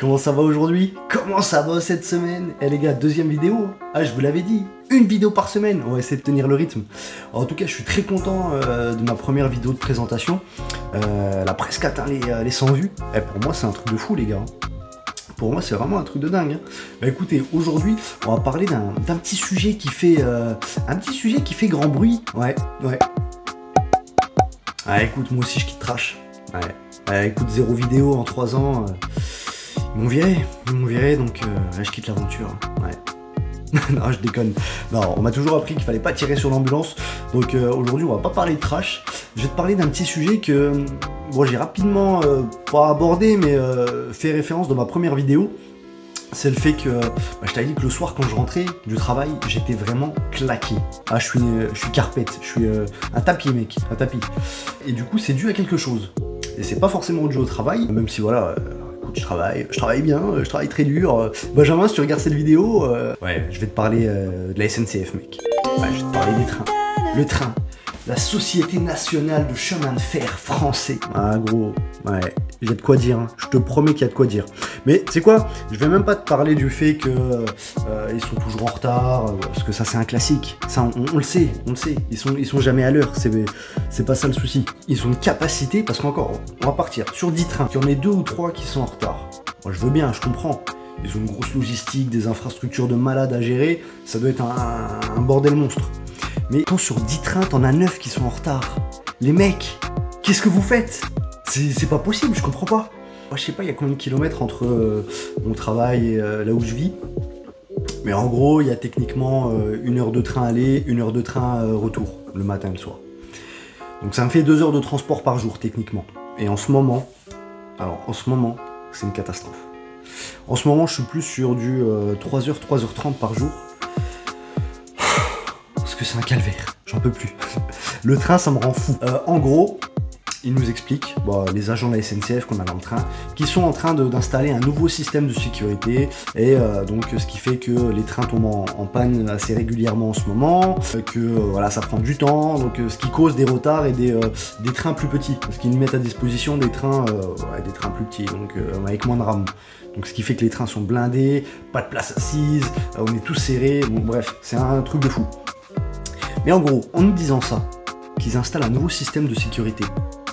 Comment ça va aujourd'hui? Comment ça va cette semaine? Eh les gars, deuxième vidéo. Ah, je vous l'avais dit, une vidéo par semaine. On va essayer de tenir le rythme. En tout cas, je suis très content de ma première vidéo de présentation. Elle a presque atteint les 100 vues. Et pour moi, c'est un truc de fou, les gars. Pour moi, c'est vraiment un truc de dingue. Hein. Bah écoutez, aujourd'hui, on va parler d'un petit sujet qui fait grand bruit. Ouais. Ah, écoute, moi aussi, je quitte Trash. Ouais. Écoute, 0 vidéo en 3 ans. Ils m'ont viré, donc je quitte l'aventure. Ouais. Non, je déconne. Non, on m'a toujours appris qu'il fallait pas tirer sur l'ambulance. Donc aujourd'hui, on va pas parler de trash. Je vais te parler d'un petit sujet que bon, j'ai rapidement pas abordé, mais fait référence dans ma première vidéo. C'est le fait que je t'avais dit que le soir, quand je rentrais du travail, j'étais vraiment claqué. Ah, je suis carpette, je suis un tapis, mec, un tapis. Et du coup, c'est dû à quelque chose. Et c'est pas forcément dû au travail, même si voilà. Je travaille bien, je travaille très dur. Benjamin, si tu regardes cette vidéo, ouais, je vais te parler de la SNCF, mec. Ouais, je vais te parler des trains. Le train, la Société Nationale de Chemin de Fer Français. Ah, gros, ouais, il y a de quoi dire, hein. Je te promets qu'il y a de quoi dire. Mais tu sais quoi, je vais même pas te parler du fait que ils sont toujours en retard, parce que ça c'est un classique. Ça, on le sait, ils sont jamais à l'heure, c'est pas ça le souci. Ils ont une capacité, parce qu'encore, on va partir sur 10 trains, qu'il y en ait 2 ou 3 qui sont en retard. Moi je veux bien, je comprends. Ils ont une grosse logistique, des infrastructures de malades à gérer, ça doit être un bordel monstre. Mais quand sur 10 trains, t'en as 9 qui sont en retard. Les mecs, qu'est-ce que vous faites? C'est pas possible, je comprends pas. Moi, je sais pas, il y a combien de kilomètres entre mon travail et là où je vis. Mais en gros, il y a techniquement 1 heure de train aller, 1 heure de train retour, le matin et le soir. Donc ça me fait 2 heures de transport par jour, techniquement. Et en ce moment, c'est une catastrophe. En ce moment, je suis plus sur du 3h, 3h30 par jour. Parce que c'est un calvaire, j'en peux plus. Le train, ça me rend fou. En gros, ils nous expliquent, les agents de la SNCF qu'on a dans le train, qui sont en train d'installer un nouveau système de sécurité, et donc ce qui fait que les trains tombent en panne assez régulièrement en ce moment, que voilà, ça prend du temps, donc ce qui cause des retards et des trains plus petits, parce qu'ils mettent à disposition des trains plus petits, donc avec moins de rames. Donc ce qui fait que les trains sont blindés, pas de place assise, on est tous serrés, bon bref, c'est un truc de fou. Mais en gros, en nous disant ça, qu'ils installent un nouveau système de sécurité,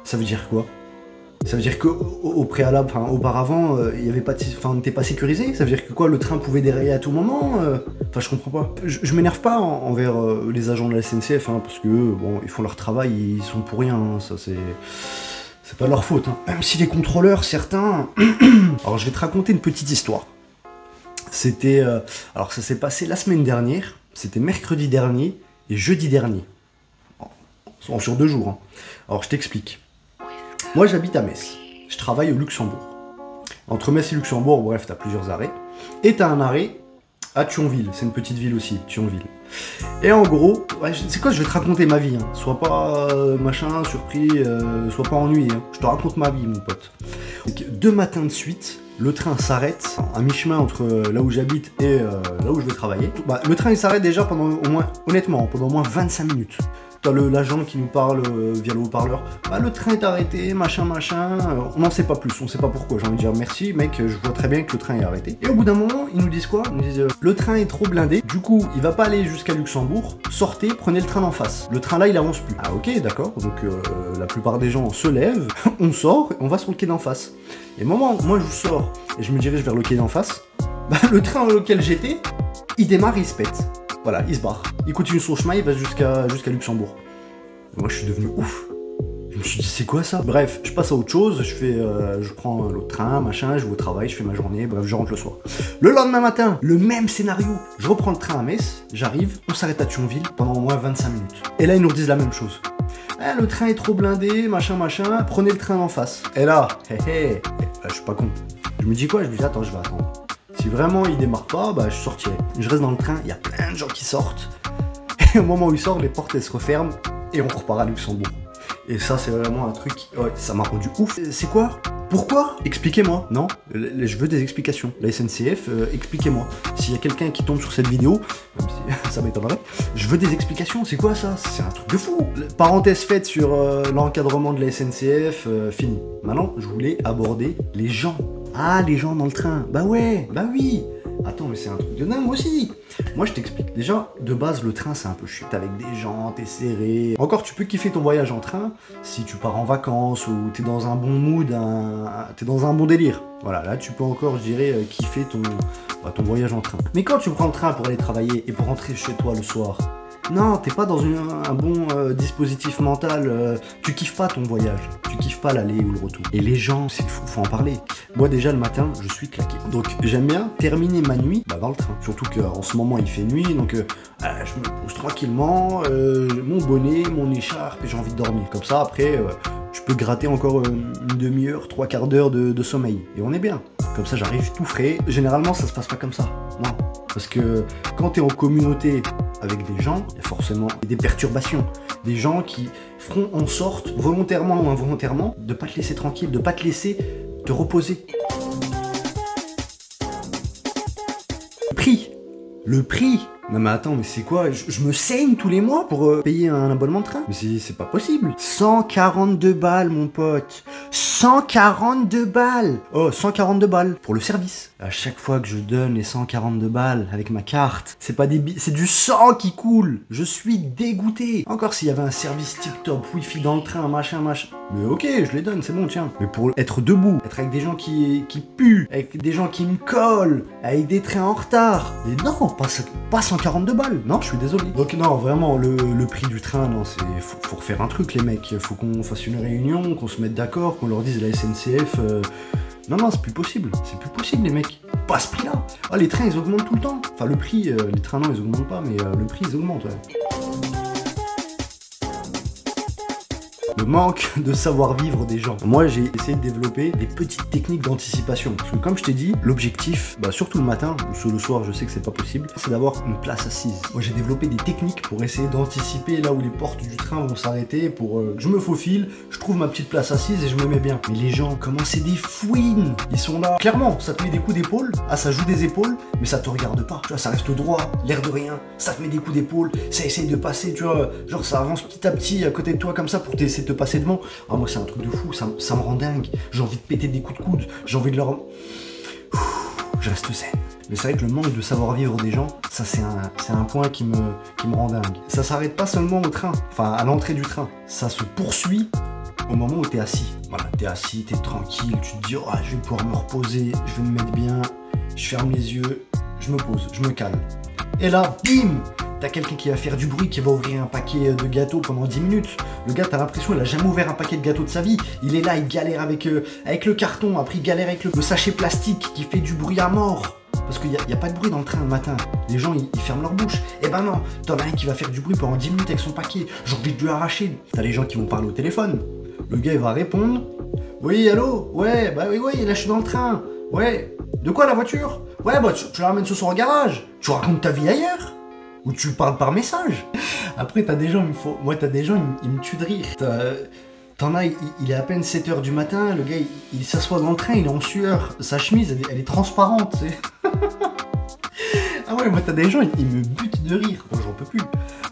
ça veut dire quoi? Ça veut dire qu'au préalable, auparavant, il y avait pas on n'était pas sécurisé? Ça veut dire que quoi, le train pouvait dérailler à tout moment? Je comprends pas. Je m'énerve pas envers les agents de la SNCF, parce que bon, ils font leur travail, ils sont pour rien, ça c'est pas leur faute. Même si les contrôleurs, certains... Alors je vais te raconter une petite histoire. C'était... alors ça s'est passé la semaine dernière, c'était mercredi dernier et jeudi dernier. Sur 2 jours. Alors je t'explique. Moi j'habite à Metz, je travaille au Luxembourg. Entre Metz et Luxembourg, bref, t'as plusieurs arrêts. Et t'as un arrêt à Thionville, c'est une petite ville aussi, Thionville. Et en gros, c'est quoi, je vais te raconter ma vie, sois pas surpris, sois pas ennuyé, je te raconte ma vie mon pote. Donc, 2 matins de suite, le train s'arrête à mi-chemin entre là où j'habite et là où je vais travailler. Le train il s'arrête déjà pendant au moins 25 minutes. T'as l'agent qui nous parle via le haut-parleur. Le train est arrêté, machin. On n'en sait pas plus, on sait pas pourquoi. J'ai envie de dire merci, mec, je vois très bien que le train est arrêté. Et au bout d'un moment, ils nous disent quoi? Ils nous disent le train est trop blindé, du coup, il va pas aller jusqu'à Luxembourg. Sortez, prenez le train d'en face. Le train là, il avance plus. Ah ok, d'accord. Donc la plupart des gens se lèvent, on sort, et on va sur le quai d'en face. Et au moment où moi je sors et je me dirige vers le quai d'en face, le train auquel j'étais, il démarre, il se pète. Voilà, il se barre. Il continue son chemin, il va jusqu'à Luxembourg. Et moi, je suis devenu ouf. Je me suis dit, c'est quoi ça? Bref, je passe à autre chose, je prends l'autre train, machin, je vais au travail, je fais ma journée, bref, je rentre le soir. Le lendemain matin, le même scénario. Je reprends le train à Metz, j'arrive, on s'arrête à Thionville pendant au moins 25 minutes. Et là, ils nous redisent la même chose. Le train est trop blindé, machin, prenez le train d'en face. Et là, je suis pas con. Je me dis quoi? Je me dis, attends, je vais attendre. Si vraiment il démarre pas, je sortirai. Je reste dans le train, il y a plein de gens qui sortent. Et au moment où ils sortent, les portes elles se referment et on repart à Luxembourg. Et ça c'est vraiment un truc, ça m'a rendu ouf. C'est quoi? Pourquoi? Expliquez-moi. Non, je veux des explications. La SNCF, expliquez-moi. S'il y a quelqu'un qui tombe sur cette vidéo, même si ça m'étonnerait, je veux des explications. C'est quoi ça? C'est un truc de fou. Parenthèse faite sur l'encadrement de la SNCF, fini. Maintenant, je voulais aborder les gens Ah, les gens dans le train. Bah ouais, bah oui. Attends, mais c'est un truc de dingue aussi. Moi, je t'explique. Déjà, de base, le train, c'est un peu chiant. T'es avec des gens, t'es serré. Encore, tu peux kiffer ton voyage en train si tu pars en vacances ou t'es dans un bon mood, t'es dans un bon délire. Voilà, là, tu peux encore, je dirais, kiffer ton voyage en train. Mais quand tu prends le train pour aller travailler et pour rentrer chez toi le soir, non, t'es pas dans un bon dispositif mental, tu kiffes pas ton voyage, tu kiffes pas l'aller ou le retour. Et les gens, faut en parler. Moi déjà le matin, je suis claqué. Donc j'aime bien terminer ma nuit dans le train. Surtout qu'en ce moment il fait nuit, donc je me pose tranquillement, mon bonnet, mon écharpe et j'ai envie de dormir. Comme ça après, je peux gratter encore une demi-heure, 3/4 d'heure de sommeil. Et on est bien. Comme ça j'arrive tout frais. Généralement ça se passe pas comme ça, non. Parce que quand t'es en communauté avec des gens, il y a forcément des perturbations. Des gens qui feront en sorte, volontairement ou involontairement, de pas te laisser tranquille, de pas te laisser te reposer. Le prix. Non mais attends, mais c'est quoi? Je me saigne tous les mois pour payer un abonnement de train? Mais c'est pas possible. 142 balles, mon pote. 142 balles. Oh, 142 balles pour le service. À chaque fois que je donne les 142 balles avec ma carte, c'est pas des c'est du sang qui coule. Je suis dégoûté. Encore s'il y avait un service tip-top, wifi dans le train, machin. Mais ok, je les donne, c'est bon, tiens. Mais pour être debout, être avec des gens qui puent, avec des gens qui me collent, avec des trains en retard. Mais non, pas 142 balles. Non, je suis désolé. Donc non, vraiment, le prix du train, non, faut refaire un truc, les mecs. Faut qu'on fasse une réunion, qu'on se mette d'accord, qu'on leur dise la SNCF... Non, c'est plus possible. C'est plus possible, les mecs. Pas ce prix-là. Ah, les trains, ils augmentent tout le temps. Enfin, le prix, les trains, non, ils augmentent pas, mais le prix, ils augmentent, ouais. Le manque de savoir-vivre des gens. Moi, j'ai essayé de développer des petites techniques d'anticipation. Parce que comme je t'ai dit, l'objectif, surtout le matin, ou le soir, je sais que c'est pas possible, c'est d'avoir une place assise. Moi, j'ai développé des techniques pour essayer d'anticiper là où les portes du train vont s'arrêter, pour que je me faufile, je trouve ma petite place assise et je me mets bien. Mais les gens, comment c'est des fouines. Ils sont là. Clairement, ça te met des coups d'épaule. Ah, ça joue des épaules, mais ça te regarde pas. Tu vois, ça reste droit, l'air de rien. Ça te met des coups d'épaule, ça essaye de passer, tu vois. Genre, ça avance petit à petit à côté de toi comme ça pour t'essayer de te passer devant. Ah, moi c'est un truc de fou, ça me rend dingue. J'ai envie de péter des coups de coude, j'ai envie de leur... Je reste zen. Mais c'est vrai que le manque de savoir-vivre des gens, ça c'est un point qui me rend dingue. Ça s'arrête pas seulement au train, enfin à l'entrée du train. Ça se poursuit au moment où t'es assis. Voilà, t'es assis, t'es tranquille, tu te dis oh, je vais pouvoir me reposer, je vais me mettre bien, je ferme les yeux, je me pose, je me calme. Et là, bim! T'as quelqu'un qui va faire du bruit, qui va ouvrir un paquet de gâteaux pendant 10 minutes. Le gars, t'as l'impression, il a jamais ouvert un paquet de gâteaux de sa vie. Il est là, il galère avec le carton, après il galère avec le sachet plastique qui fait du bruit à mort. Parce qu'il n'y a pas de bruit dans le train le matin. Les gens, ils ferment leur bouche. Eh ben non, t'en as un qui va faire du bruit pendant 10 minutes avec son paquet. J'ai envie de lui arracher. T'as les gens qui vont parler au téléphone. Le gars, il va répondre. Oui, allô? Ouais, bah oui, là je suis dans le train. Ouais. De quoi la voiture? Ouais, bah tu la ramènes ce soir au garage. Tu racontes ta vie ailleurs? Ou tu parles par message. Après, t'as des gens, ils me tuent de rire. T'en as, il est à peine 7h du matin, le gars, il s'assoit dans le train, il est en sueur. Sa chemise, elle est transparente, tu sais. Ah ouais, moi, t'as des gens, ils me butent de rire. Moi, j'en peux plus.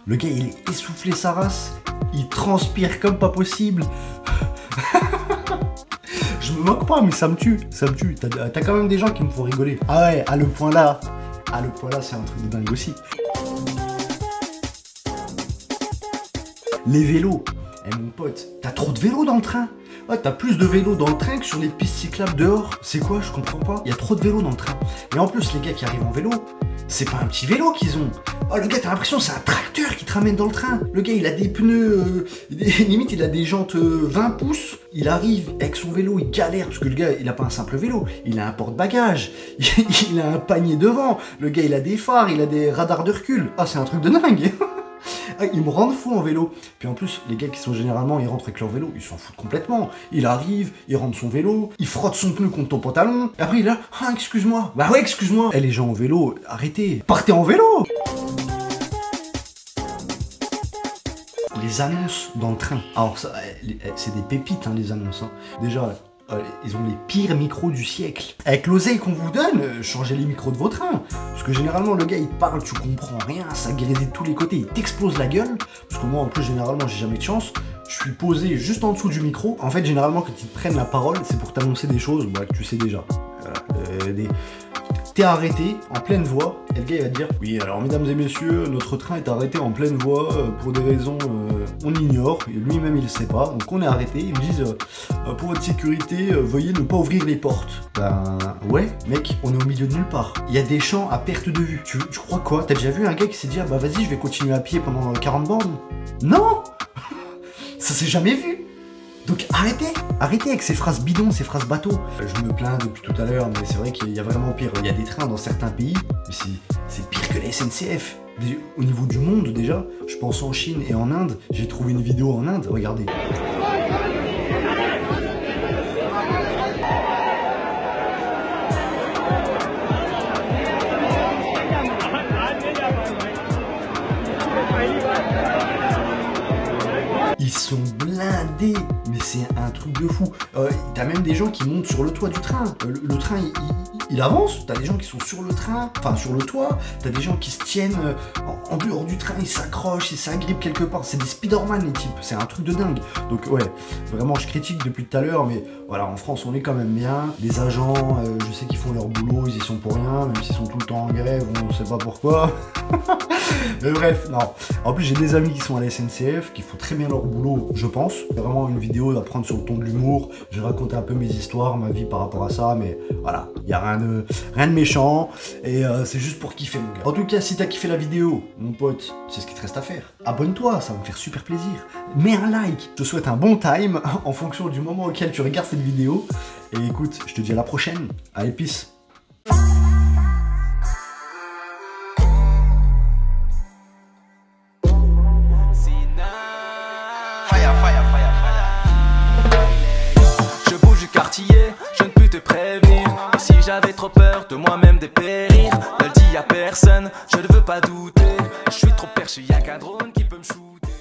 Le gars, il est essoufflé sa race. Il transpire comme pas possible. Je me moque pas, mais ça me tue. T'as quand même des gens qui me font rigoler. Ah ouais, à le point là, c'est un truc de dingue aussi. Les vélos. Eh mon pote, t'as trop de vélos dans le train? Ah, t'as plus de vélos dans le train que sur les pistes cyclables dehors. C'est quoi? Je comprends pas. Il y a trop de vélos dans le train. Et en plus, les gars qui arrivent en vélo, c'est pas un petit vélo qu'ils ont. Oh, le gars, t'as l'impression que c'est un tracteur qui te ramène dans le train. Le gars, il a des pneus, limite, il a des jantes 20 pouces. Il arrive avec son vélo, il galère, parce que le gars, il a pas un simple vélo. Il a un porte-bagages, il a un panier devant. Le gars, il a des phares, il a des radars de recul. Ah, c'est un truc de dingue. Ils me rendent fou en vélo. Puis en plus, les gars qui sont généralement, ils rentrent avec leur vélo, ils s'en foutent complètement. Il arrive, il rentre son vélo, il frotte son pneu contre ton pantalon. Et après, il est là, ah, excuse-moi. Bah ouais, excuse-moi. Eh, les gens en vélo, arrêtez. Partez en vélo. Les annonces dans le train. Alors, ça, c'est des pépites, hein, les annonces. Hein. Déjà, ils ont les pires micros du siècle. Avec l'oseille qu'on vous donne, changez les micros de vos trains. Parce que généralement, le gars, il parle, tu comprends rien, ça grésille de tous les côtés, il t'explose la gueule. Parce que moi, en plus, généralement, j'ai jamais de chance. Je suis posé juste en dessous du micro. En fait, généralement, quand ils te prennent la parole, c'est pour t'annoncer des choses que tu sais déjà. T'es arrêté en pleine voie, et le gars il va te dire oui alors mesdames et messieurs, notre train est arrêté en pleine voie pour des raisons on ignore, et lui-même il le sait pas, donc on est arrêté, ils me disent pour votre sécurité, veuillez ne pas ouvrir les portes. Ben ouais mec, on est au milieu de nulle part, il y a des champs à perte de vue, tu crois quoi? T'as déjà vu un gars qui s'est dit ah bah vas-y je vais continuer à pied pendant 40 bornes? Non. Ça s'est jamais vu. Donc arrêtez avec ces phrases bidons, ces phrases bateaux. Je me plains depuis tout à l'heure, mais c'est vrai qu'il y a vraiment pire. Il y a des trains dans certains pays, mais c'est pire que la SNCF. Au niveau du monde déjà, je pense en Chine et en Inde. J'ai trouvé une vidéo en Inde, regardez. Ils sont blindés, mais c'est un truc de fou. T'as même des gens qui montent sur le toit du train. Le train, il avance. T'as des gens qui sont sur le train, enfin sur le toit. T'as des gens qui se tiennent en dehors du train, ils s'accrochent, ils s'agrippent quelque part. C'est des Spider-Man les types, c'est un truc de dingue. Donc ouais, vraiment je critique depuis tout à l'heure, mais voilà, en France on est quand même bien. Les agents, je sais qu'ils font leur boulot, ils y sont pour rien, même s'ils sont tout le temps en grève, on sait pas pourquoi. Mais bref, non. En plus j'ai des amis qui sont à la SNCF, qui font très bien leur boulot, je pense. C'est vraiment une vidéo à prendre sur le ton de l'humour. Je vais raconter un peu mes histoires, ma vie par rapport à ça, mais voilà, il n'y a rien de méchant, et c'est juste pour kiffer mon gars. En tout cas, si t'as kiffé la vidéo, mon pote, c'est ce qu'il te reste à faire. Abonne-toi, ça va me faire super plaisir. Mets un like, je te souhaite un bon time en fonction du moment auquel tu regardes cette vidéo. Et écoute, je te dis à la prochaine. Allez, peace. Je ne puis te prévenir. Et si j'avais trop peur de moi-même dépérir, ne le dis à personne, je ne veux pas douter. Je suis trop perché, y'a qu'un drone qui peut me shooter.